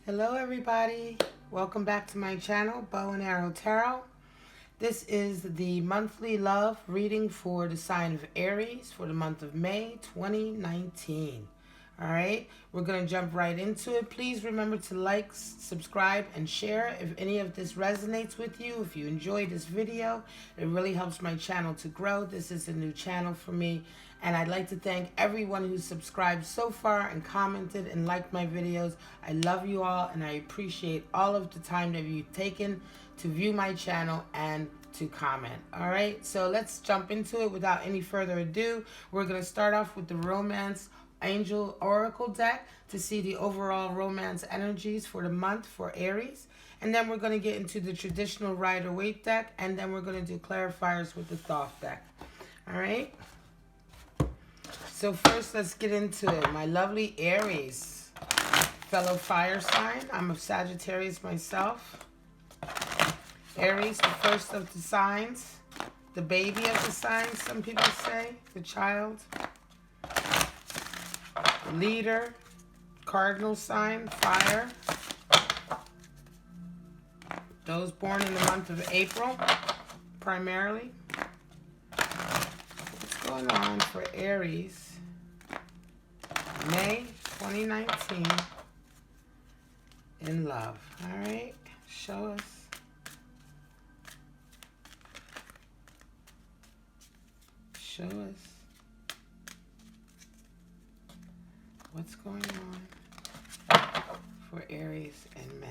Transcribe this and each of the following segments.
Hello everybody, welcome back to my channel, Bow and Arrow Tarot. This is the monthly love reading for the sign of Aries for the month of May 2019. Alright, we're going to jump right into it. Please remember to like, subscribe, and share if any of this resonates with you. If you enjoyed this video, it really helps my channel to grow. This is a new channel for me. And I'd like to thank everyone who's subscribed so far and commented and liked my videos. I love you all and I appreciate all of the time that you've taken to view my channel and to comment. Alright, so let's jump into it without any further ado. We're going to start off with the Romance Angel Oracle deck to see the overall romance energies for the month for Aries. And then we're going to get into the traditional Rider-Waite deck. And then we're going to do clarifiers with the THOTH deck. Alright. So first, let's get into it. My lovely Aries, fellow fire sign. I'm a Sagittarius myself. Aries, the first of the signs. The baby of the signs, some people say. The child. Leader. Cardinal sign, fire. Those born in the month of April, primarily. What's going on for Aries? May 2019 in love. All right, show us. Show us what's going on for Aries in May.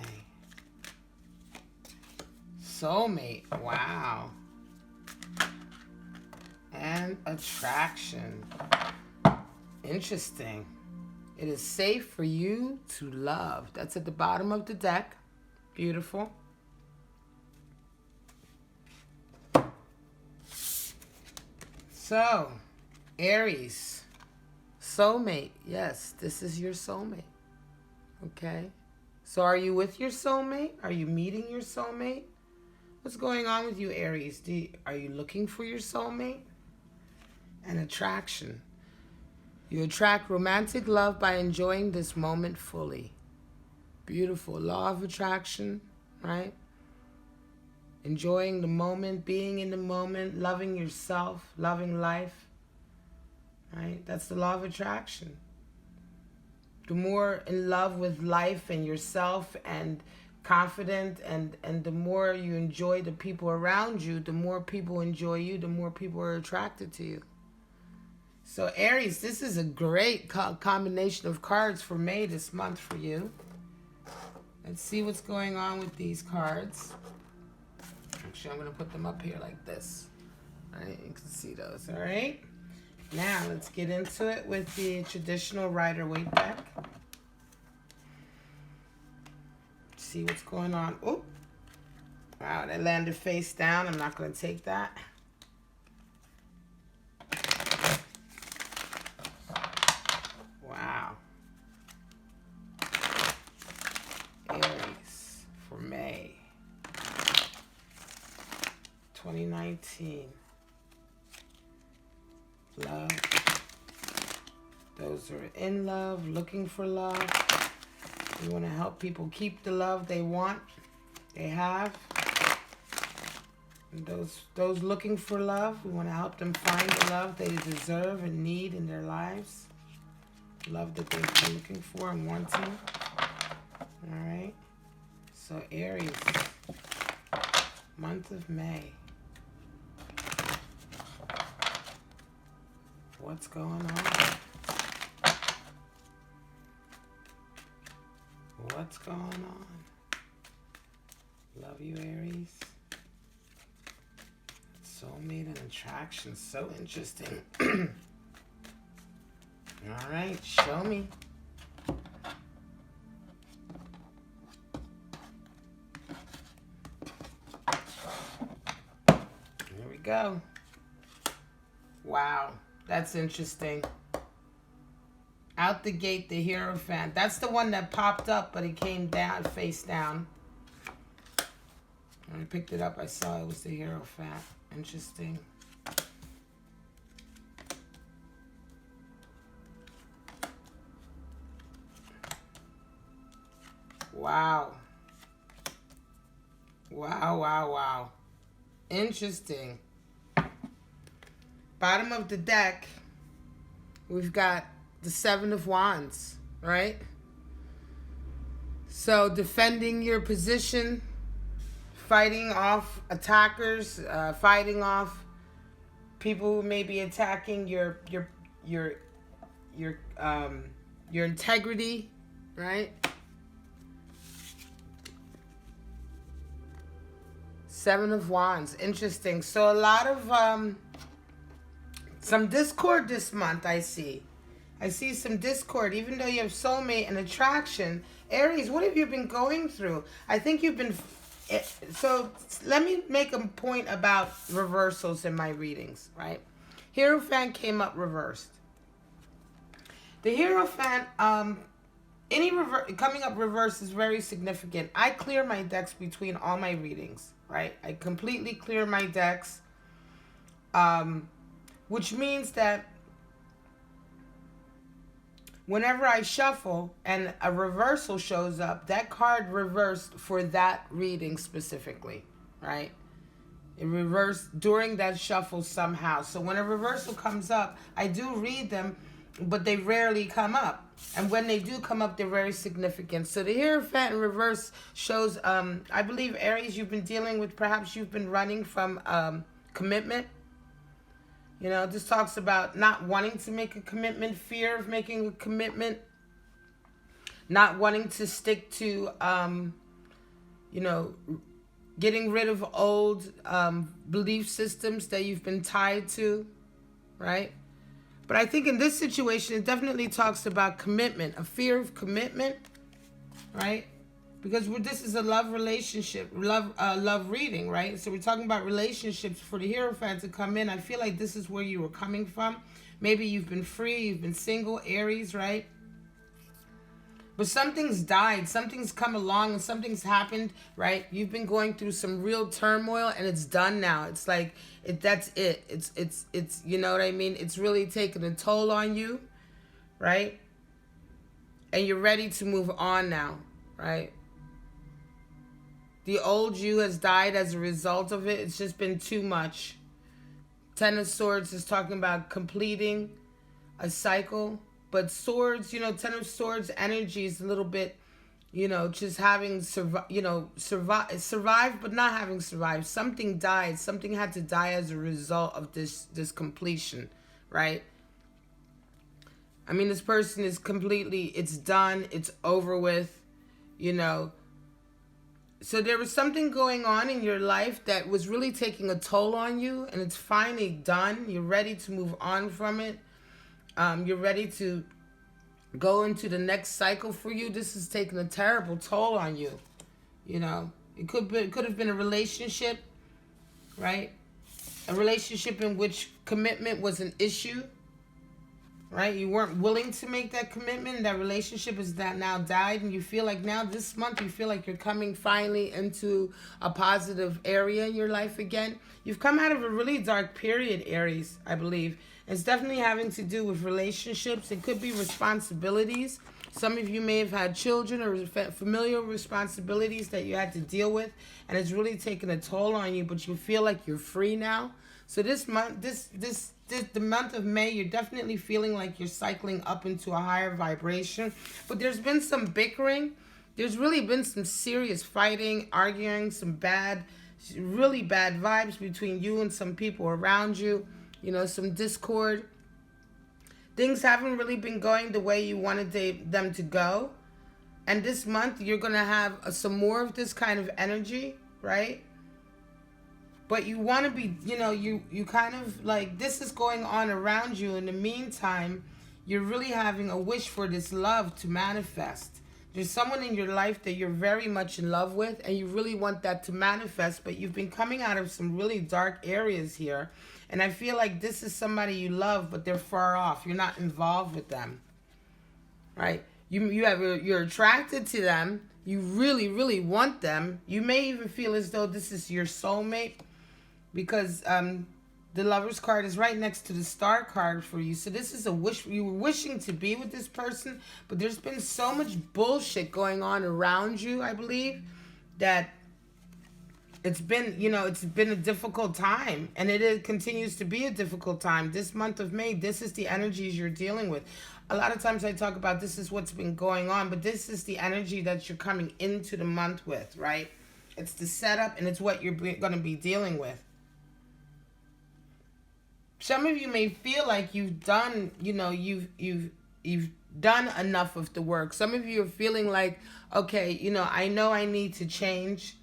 Soulmate, wow. And attraction. Interesting. It is safe for you to love. That's at the bottom of the deck. Beautiful. So, Aries, soulmate. Yes, this is your soulmate. Okay. So are you with your soulmate? Are you meeting your soulmate? What's going on with you, Aries? Are you looking for your soulmate? And attraction. You attract romantic love by enjoying this moment fully. Beautiful. Law of attraction, right? Enjoying the moment, being in the moment, loving yourself, loving life, right? That's the law of attraction. The more in love with life and yourself and confident and the more you enjoy the people around you, the more people enjoy you, the more people are attracted to you. So Aries, this is a great combination of cards for May this month for you. Let's see what's going on with these cards. Actually, I'm going to put them up here like this. All right, you can see those, all right? Now, let's get into it with the traditional Rider-Waite deck. See what's going on. Oh, wow, that landed face down. I'm not going to take that. Wow. Aries for May 2019. Love. Those who are in love, looking for love. We want to help people keep the love they want, they have. And those looking for love, we want to help them find the love they deserve and need in their lives. Love that they've been looking for and wanting. All right. So Aries, month of May. What's going on? What's going on? Love you, Aries. Soulmate and attraction. So interesting. All right, show me. Here we go. Wow. That's interesting. Out the gate, the Hierophant. That's the one that popped up, but it came down, face down. When I picked it up, I saw it was the Hierophant. Interesting. Wow. Wow, wow, wow. Interesting. Bottom of the deck, we've got the Seven of Wands, right? So defending your position, fighting off attackers, fighting off people who may be attacking your integrity, right? Seven of Wands, interesting. So a lot of some discord this month. I see some discord, even though you have soulmate and attraction. Aries, what have you been going through? I think you've been... So let me make a point about reversals in my readings, right? Hierophant came up reversed. The Hierophant, coming up reverse is very significant. I clear my decks between all my readings, right? I completely clear my decks, which means that whenever I shuffle and a reversal shows up, that card reversed for that reading specifically, right? It reversed during that shuffle somehow. So when a reversal comes up, I do read them, but they rarely come up. And when they do come up, they're very significant. So the Hierophant in reverse shows, I believe, Aries, you've been dealing with, perhaps you've been running from commitment. You know, this talks about not wanting to make a commitment, fear of making a commitment, not wanting to stick to, you know, getting rid of old belief systems that you've been tied to, right? But I think in this situation, it definitely talks about commitment, a fear of commitment, right? Because this is a love relationship, love reading, right? So we're talking about relationships. For the Hierophant to come in, I feel like this is where you were coming from. Maybe you've been free, you've been single, Aries, right? But something's died, something's come along, and something's happened, right? You've been going through some real turmoil, and it's done now. It's like, that's it. It's you know what I mean? It's really taken a toll on you, right? And you're ready to move on now, right? The old you has died as a result of it. It's just been too much. Ten of Swords is talking about completing a cycle. But swords, you know, Ten of Swords energy is a little bit, you know, just having, survived, but not having survived. Something died. Something had to die as a result of this completion, right? I mean, this person is completely, it's done. It's over with, you know. So there was something going on in your life that was really taking a toll on you, and it's finally done. You're ready to move on from it. You're ready to go into the next cycle for you. This is taking a terrible toll on you. You know, it could have been a relationship, right? A relationship in which commitment was an issue, right? You weren't willing to make that commitment. That relationship is that now died, and you feel like now this month you feel like you're coming finally into a positive area in your life again. You've come out of a really dark period, Aries, I believe. It's definitely having to do with relationships. It could be responsibilities. Some of you may have had children or familial responsibilities that you had to deal with, and it's really taken a toll on you, but you feel like you're free now. So this month, the month of May, you're definitely feeling like you're cycling up into a higher vibration. But there's been some bickering. There's really been some serious fighting, arguing, some really bad vibes between you and some people around you. You know, some discord. Things haven't really been going the way you wanted them to go. And this month, you're going to have some more of this kind of energy, right? But you want to be, you know, you kind of like, this is going on around you. In the meantime, you're really having a wish for this love to manifest. There's someone in your life that you're very much in love with, and you really want that to manifest, but you've been coming out of some really dark areas here. And I feel like this is somebody you love, but they're far off. You're not involved with them, right? You're attracted to them. You really, really want them. You may even feel as though this is your soulmate, because The Lover's card is right next to the Star card for you. So this is a wish. You were wishing to be with this person, but there's been so much bullshit going on around you, I believe, that it's been, it's been a difficult time. And continues to be a difficult time. This month of May, this is the energies you're dealing with. A lot of times I talk about this is what's been going on, but this is the energy that you're coming into the month with, right? It's the setup, and it's what you're going to be dealing with. Some of you may feel like you've done, you've done enough of the work. Some of you are feeling like, okay, I know I need to change.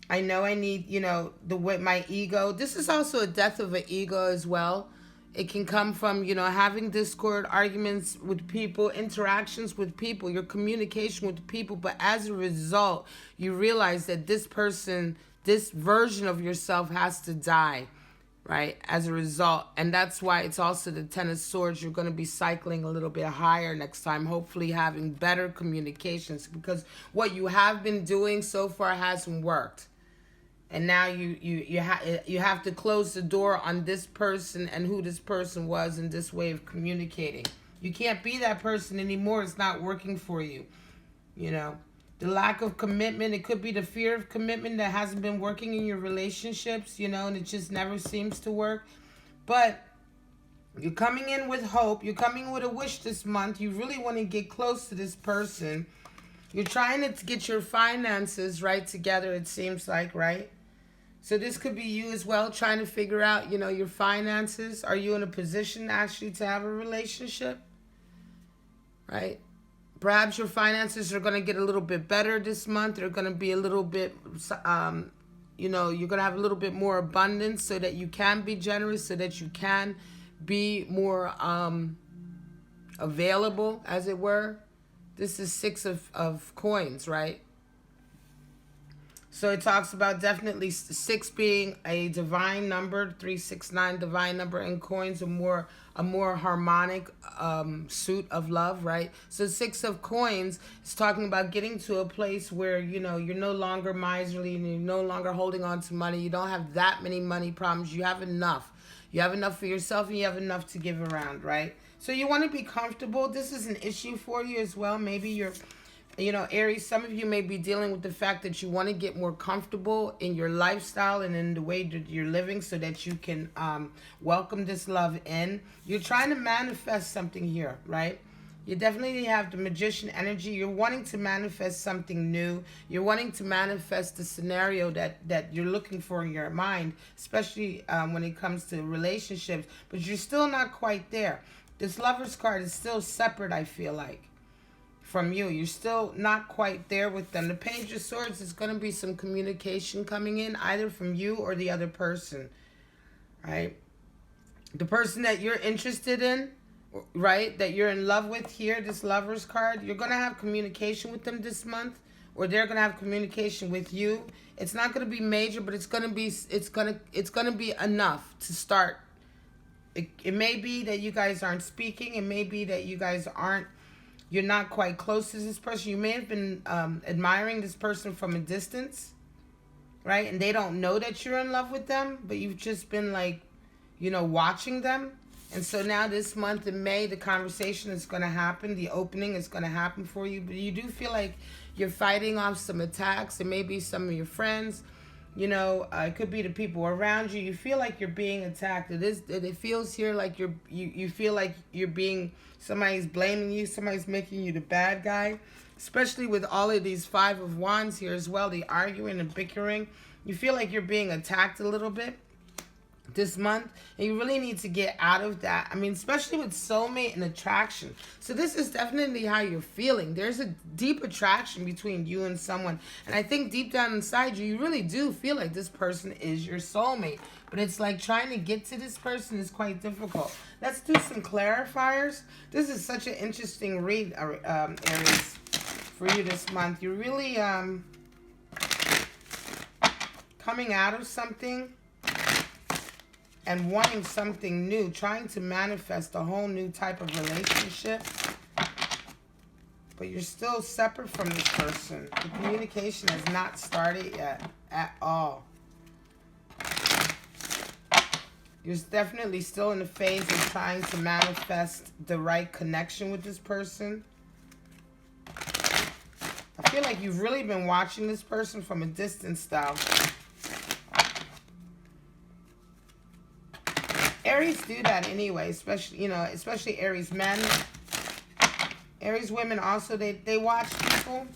I know I need, my ego. This is also a death of an ego as well. It can come from, having discord, arguments with people, interactions with people, your communication with people. But as a result, you realize that this person, this version of yourself has to die, right? As a result. And that's why it's also the Ten of Swords. You're going to be cycling a little bit higher next time, hopefully having better communications, because what you have been doing so far hasn't worked. And now you have to close the door on this person and who this person was and this way of communicating. You can't be that person anymore. It's not working for you. The lack of commitment. It could be the fear of commitment that hasn't been working in your relationships, and it just never seems to work. But you're coming in with hope. You're coming with a wish this month. You really want to get close to this person. You're trying to get your finances right together, it seems like, right? So this could be you as well, trying to figure out, your finances. Are you in a position actually to have a relationship? Right? Perhaps your finances are going to get a little bit better this month. They're going to be a little bit, you're going to have a little bit more abundance so that you can be generous, so that you can be more available, as it were. This is 6 of coins, right? So it talks about definitely 6 being a divine number, 369 divine number, and coins a more harmonic suit of love, right? So 6 of coins is talking about getting to a place where, you're no longer miserly and you're no longer holding on to money. You don't have that many money problems. You have enough. You have enough for yourself and you have enough to give around, right? So you want to be comfortable. This is an issue for you as well. Maybe you're, Aries, some of you may be dealing with the fact that you want to get more comfortable in your lifestyle and in the way that you're living so that you can welcome this love in. You're trying to manifest something here, right? You definitely have the Magician energy. You're wanting to manifest something new. You're wanting to manifest the scenario that you're looking for in your mind, especially when it comes to relationships. But you're still not quite there. This Lover's card is still separate, I feel like, from you. You're still not quite there with them. The Page of Swords is going to be some communication coming in, either from you or the other person, right? The person that you're interested in, right, that you're in love with here, this Lover's card, you're going to have communication with them this month, or they're going to have communication with you. It's not going to be major, but it's going to be enough to start. It may be that you guys aren't speaking. It may be that you guys you're not quite close to this person. You may have been admiring this person from a distance, right? And they don't know that you're in love with them, but you've just been like, watching them. And so now this month in May, the conversation is going to happen. The opening is going to happen for you. But you do feel like you're fighting off some attacks. It may be some of your friends. It could be the people around you. You feel like you're being attacked. It feels here like you feel like you're being, somebody's blaming you. Somebody's making you the bad guy. Especially with all of these 5 of Wands here as well. The arguing and bickering. You feel like you're being attacked a little bit this month, and you really need to get out of that. I mean, especially with soulmate and attraction. So this is definitely how you're feeling. There's a deep attraction between you and someone, and I think deep down inside you, you really do feel like this person is your soulmate. But it's like trying to get to this person is quite difficult. Let's do some clarifiers. This is such an interesting read, Aries, for you this month. You're really coming out of something and wanting something new, trying to manifest a whole new type of relationship. But you're still separate from this person. The communication has not started yet at all. You're definitely still in the phase of trying to manifest the right connection with this person. I feel like you've really been watching this person from a distance, though. Aries do that anyway, especially, you know, especially Aries men. Aries women also, they watch people.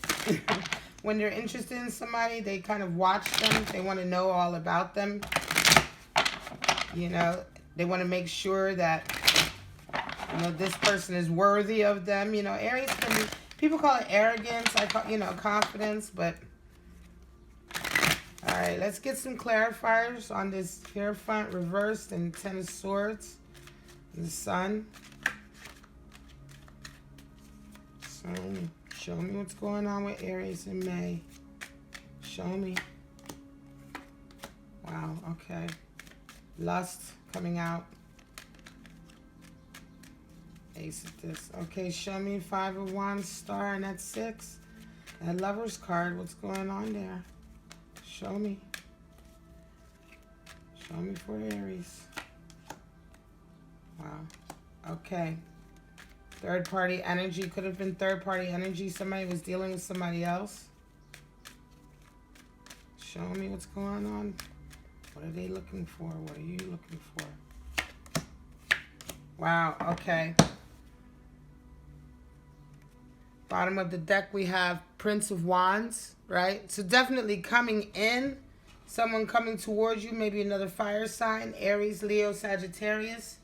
When they're interested in somebody, they kind of watch them. They want to know all about them. You know, they want to make sure that, you know, this person is worthy of them. You know, Aries can be, people call it arrogance, I call, you know, confidence, but all right, let's get some clarifiers on this Hierophant reversed and Ten of Swords, the Sun. So, show me what's going on with Aries in May. Show me. Wow, okay. Lust coming out. Ace of this. Okay, show me Five of Wands, Star, and that's 6. That Lover's card, what's going on there? Show me. Show me for Aries. Wow. Okay. Third party energy. Could have been third party energy. Somebody was dealing with somebody else. Show me what's going on. What are they looking for? What are you looking for? Wow. Okay. Bottom of the deck, we have Prince of Wands, right? So definitely coming in, someone coming towards you, maybe another fire sign, Aries, Leo, Sagittarius.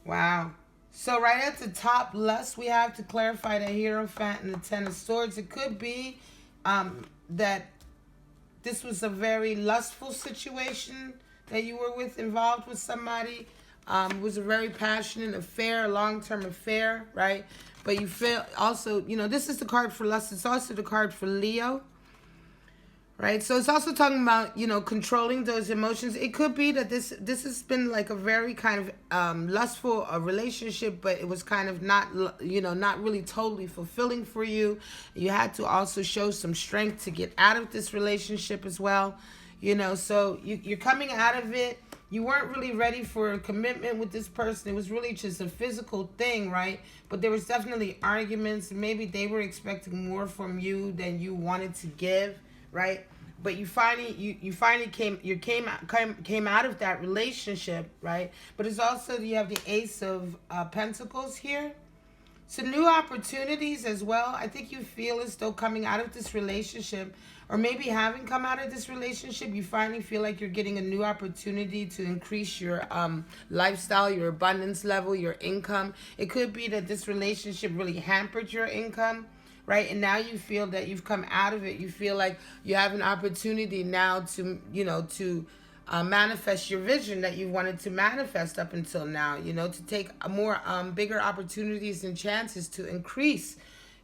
Wow. So right at the top, lust, we have to clarify the Hierophant and the Ten of Swords. It could be that this was a very lustful situation that you were involved with somebody. It was a very passionate affair, a long-term affair, right? But you feel also, you know, this is the card for lust. It's also the card for Leo, right? So it's also talking about, you know, controlling those emotions. It could be that this has been like a very kind of lustful relationship, but it was kind of not, you know, not really totally fulfilling for you. You had to also show some strength to get out of this relationship as well, you know. So you're coming out of it. You weren't really ready for a commitment with this person. It was really just a physical thing, right? But there was definitely arguments. Maybe they were expecting more from you than you wanted to give, right? But you finally came out of that relationship, right? But it's also, you have the Ace of Pentacles here. So new opportunities as well. I think you feel as though coming out of this relationship, or maybe having come out of this relationship, you finally feel like you're getting a new opportunity to increase your lifestyle, your abundance level, your income. It could be that this relationship really hampered your income, right? And now you feel that you've come out of it. You feel like you have an opportunity now to, you know, to manifest your vision that you wanted to manifest up until now, you know, to take a more bigger opportunities and chances to increase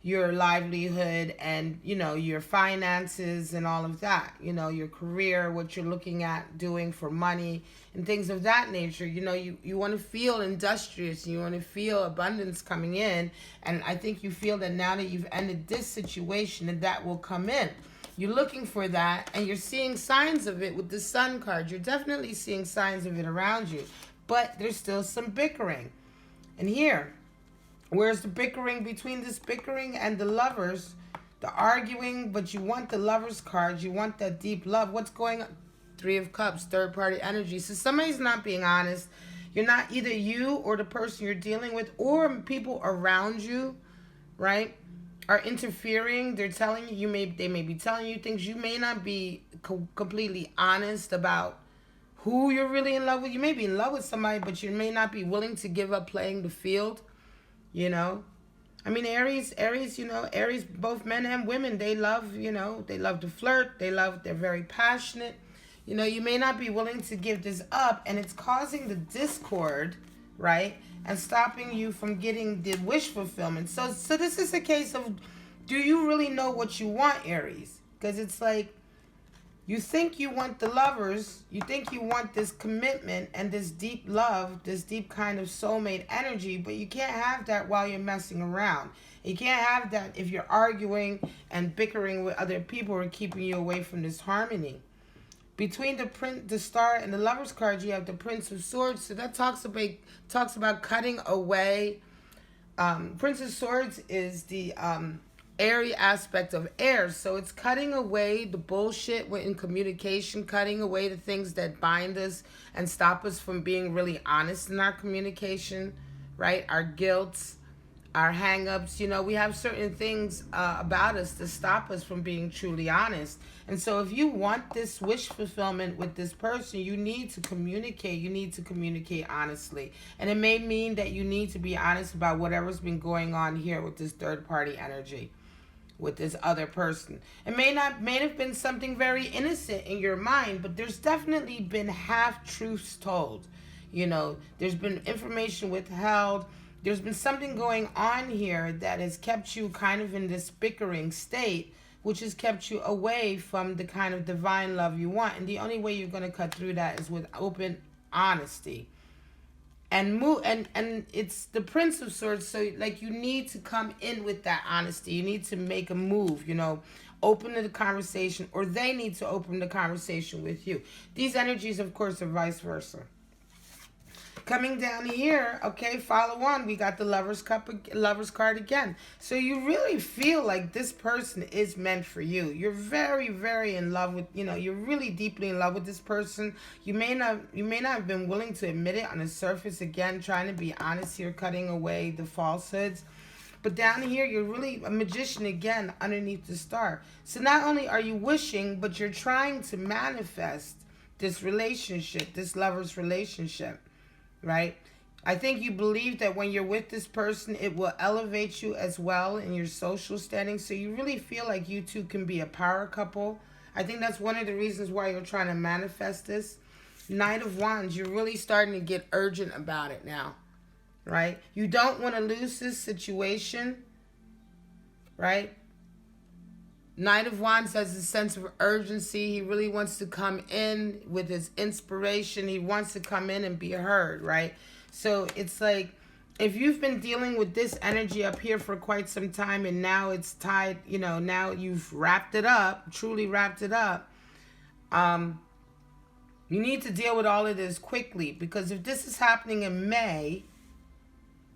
your livelihood and, you know, your finances and all of that, you know, your career, what you're looking at doing for money and things of that nature. You know, you want to feel industrious, you want to feel abundance coming in, and I think you feel that now that you've ended this situation, that will come in. You're looking for that, and you're seeing signs of it with the Sun card. You're definitely seeing signs of it around you, but there's still some bickering. And here, where's the bickering between this bickering and the Lovers? The arguing, but you want the Lovers card. You want that deep love. What's going on? Three of Cups, third party energy. So somebody's not being honest. You're not, either you or the person you're dealing with or people around you, right, are interfering. They're telling you, they may be telling you things. You may not be completely honest about who you're really in love with. You may be in love with somebody, but you may not be willing to give up playing the field, you know. I mean, Aries, you know, Aries, both men and women, they love, you know, they love to flirt. They're very passionate. You know, you may not be willing to give this up, and it's causing the discord, right? And stopping you from getting the wish fulfillment. So this is a case of, do you really know what you want, Aries? Because it's like, you think you want the Lovers, you think you want this commitment and this deep love, this deep kind of soulmate energy, but you can't have that while you're messing around. You can't have that if you're arguing and bickering with other people or keeping you away from this harmony. Between the Star and the Lover's card, you have the Prince of Swords. So that talks about cutting away. Prince of Swords is the airy aspect of air. So it's cutting away the bullshit in communication, cutting away the things that bind us and stop us from being really honest in our communication, right? Our guilt, our hang-ups. You know, we have certain things about us to stop us from being truly honest. And so if you want this wish fulfillment with this person, you need to communicate. You need to communicate honestly. And it may mean that you need to be honest about whatever's been going on here with this third-party energy, with this other person. It may have been something very innocent in your mind, but there's definitely been half-truths told. You know, there's been information withheld. There's been something going on here that has kept you kind of in this bickering state, which has kept you away from the kind of divine love you want. And the only way you're going to cut through that is with open honesty. And it's the Prince of Swords, so like you need to come in with that honesty. You need to make a move, you know, open the conversation, or they need to open the conversation with you. These energies, of course, are vice versa. Coming down here, okay, follow on. We got the Lover's card again. So you really feel like this person is meant for you. You're very, very in love with, you know, you're really deeply in love with this person. You may not have been willing to admit it on the surface. Again, trying to be honest here, cutting away the falsehoods. But down here, you're really a magician again underneath the Star. So not only are you wishing, but you're trying to manifest this relationship, this lover's relationship. Right? I think you believe that when you're with this person, it will elevate you as well in your social standing. So you really feel like you two can be a power couple. I think that's one of the reasons why you're trying to manifest this. Knight of Wands, you're really starting to get urgent about it now. Right? You don't want to lose this situation. Right? Knight of Wands has a sense of urgency. He really wants to come in with his inspiration. He wants to come in and be heard, right? So it's like, if you've been dealing with this energy up here for quite some time and now it's tied, you know, now you've wrapped it up, truly wrapped it up, you need to deal with all of this quickly, because if this is happening in May,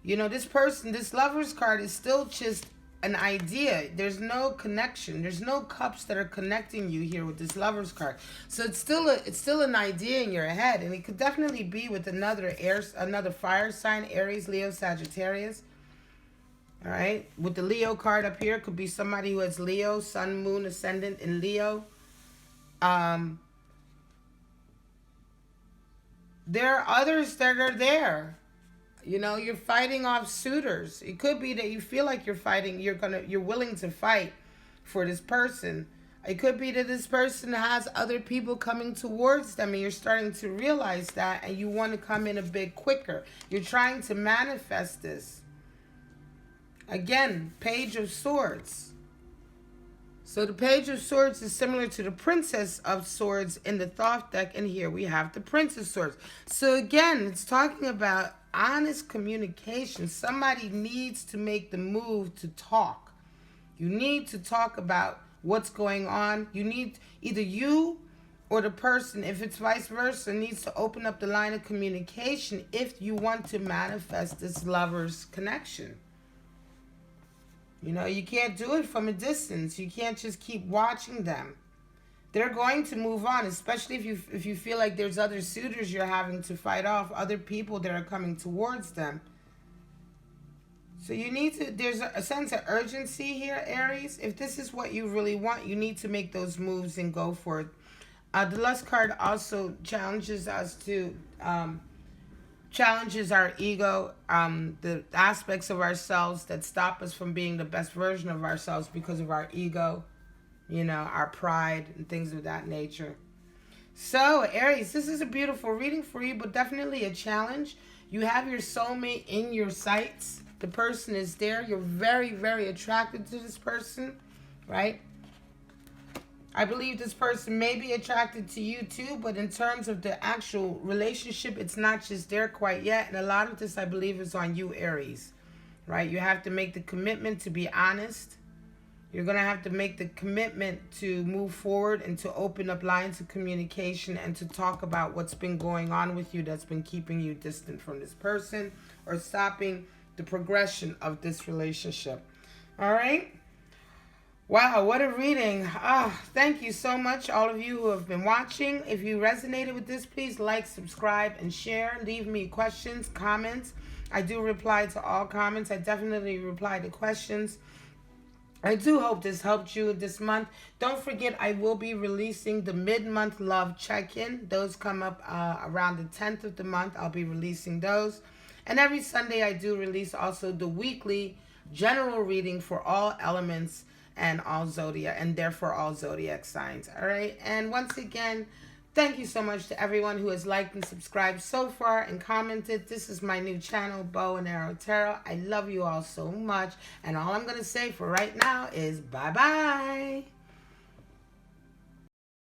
you know, this person, this Lover's card is still just an idea. There's no connection. There's no cups that are connecting you here with this Lover's card. So it's still an idea in your head, and it could definitely be with another fire sign, Aries, Leo, Sagittarius. All right, with the Leo card up here, could be somebody who has Leo, Sun, Moon, Ascendant in Leo. There are others that are there. You know, you're fighting off suitors. It could be that you feel like you're willing to fight for this person. It could be that this person has other people coming towards them and you're starting to realize that, and you want to come in a bit quicker. You're trying to manifest this. Again, Page of Swords. So the Page of Swords is similar to the Princess of Swords in the Thoth deck, and here we have the Prince of Swords. So again, it's talking about honest communication. Somebody needs to make the move to talk. You need to talk about what's going on. You need, either you or the person, if it's vice versa, needs to open up the line of communication if you want to manifest this lover's connection. You know, you can't do it from a distance. You can't just keep watching them. They're going to move on, especially if you feel like there's other suitors you're having to fight off, other people that are coming towards them. So you need to, there's a sense of urgency here, Aries. If this is what you really want, you need to make those moves and go for it. The Lust card also challenges us to, challenges our ego, the aspects of ourselves that stop us from being the best version of ourselves because of our ego. You know, our pride and things of that nature. So, Aries, this is a beautiful reading for you, but definitely a challenge. You have your soulmate in your sights. The person is there. You're very, very attracted to this person, right? I believe this person may be attracted to you too, but in terms of the actual relationship, it's not just there quite yet. And a lot of this, I believe, is on you, Aries, right? You have to make the commitment to be honest. You're going to have to make the commitment to move forward and to open up lines of communication and to talk about what's been going on with you that's been keeping you distant from this person or stopping the progression of this relationship. All right? Wow, what a reading. Thank you so much, all of you who have been watching. If you resonated with this, please like, subscribe, and share. Leave me questions, comments. I do reply to all comments. I definitely reply to questions. I do hope this helped you this month. Don't forget, I will be releasing the mid-month love check-in. Those come up around the 10th of the month. I'll be releasing those. And every Sunday, I do release also the weekly general reading for all elements and all zodiac, and therefore all zodiac signs. All right. And once again, thank you so much to everyone who has liked and subscribed so far and commented. This is my new channel, Bow and Arrow Tarot. I love you all so much. And all I'm going to say for right now is bye-bye.